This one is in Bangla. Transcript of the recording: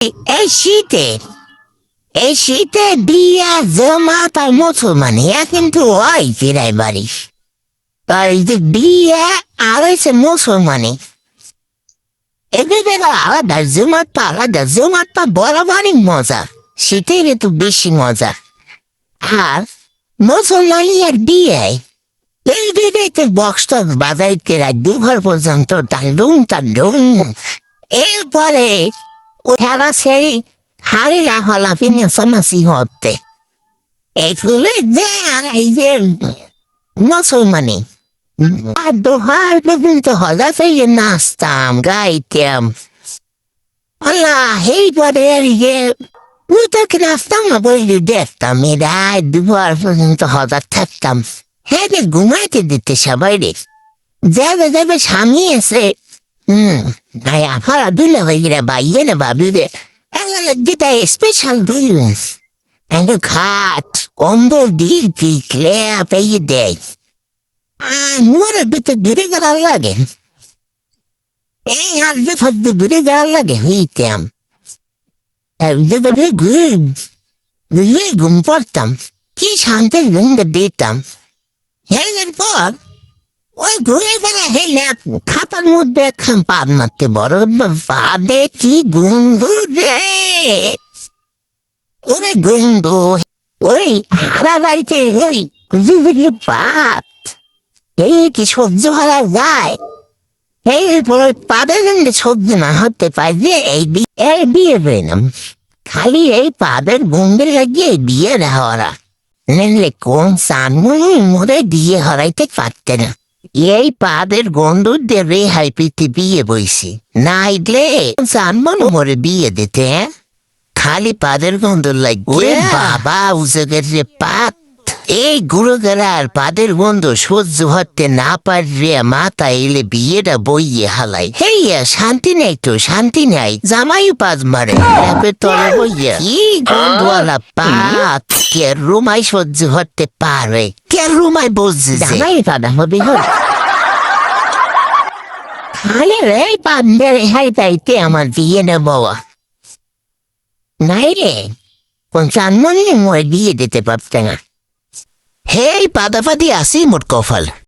এই শীতে বিয়া জমাত আর মুসলমানিয়া কিন্তু হয় ফিরাই বাড়ি। আর এই যে বিয়া আর হয়েছে মুসলমানি, এদের আলাদা জমাতটা বরাবরই মজা, শীতের একটু বেশি মজা। আর মুসলমানিয়ার বিয়ায় এই বিয়েতে বক্স টক্স বাজাইতে রাত 2 ঘর পর্যন্ত টান্ডুম। এরপরে ওঠারা সেই হারে হলা ফিনে সমাসি হতে এগুলো যে আর এই যে মুসলমানি আর দোহার পর্যন্ত হলা ফিরে নাচতাম গাইতাম। আল্লাহ এইবারে আর ইয়ে ওটাকে নাচতাম না বলে দেখতাম, এরা 2 ঘর পর্যন্ত হলা থাকতাম। হ্যাঁ রে, ঘুমাইতে দিতে সবাই রে, যাবে স্বামী এসে আফারা দুলে হয়ে গেলে বাইয়ে না ভাবি রে যেটা স্পেশাল বিলস খাট কম্বল দিয়ে পিকলে পেয়ে দেয়। মোরের ভিতরে দূরে গেলার লাগে, এই আসবে ফাঁকতে দূরে যাওয়ার লাগে হইতাম। ঘুম পড়তাম, কি শান্তির ঘুমটা দিতাম। এরপর ওই ঘুরে বেড়া হেলে খাতার মধ্যে একখান পাদ মারতে বড় পাদে কি গন্ধু রে, ওরে গন্ধু ওই হারা বাড়িতে ওই পাত এই কি সহ্য করা যায়? এরপর ওই পাদের সঙ্গে সহ্য না হতে পারলে এই বিয়ে পেলাম। খালি এই পাদের গন্ধে লাগিয়ে বিয়ে হওয়া, নইলে কোন সানমুনি মোরে বিয়ে হরাইতে পারতে না। এই পাদের গন্ধ দিয়ে রেহাই পেতে বিয়ে বইছি, নাইলে সানমন মোরে বিয়ে দিতে। খালি পাদের গন্ধ লাগবে বাবা উজগের যে পাত, এই গুঁড়ো গেলার পাদের গন্ধ সহ্য হতে না পারলে মাথা এলে বিয়েটা বইয়ে হালাই। হেইয়া শান্তি নেই তো শান্তি নাই, জামাইও পাজ মারে তলে বইয়া কি গন্ধওয়ালা পাত। কে রুমাই সহ্য হতে পারে, কে রুমাই বসছে জামাই পাদা হবে খালি রে পান্ডের হাই তাইতে আমার বিয়ে নেব নাই রে, কোন চানমনি মোয় বিয়ে দিতে পারতে না। হেই পাদাপাদি আসি মোট কফাল।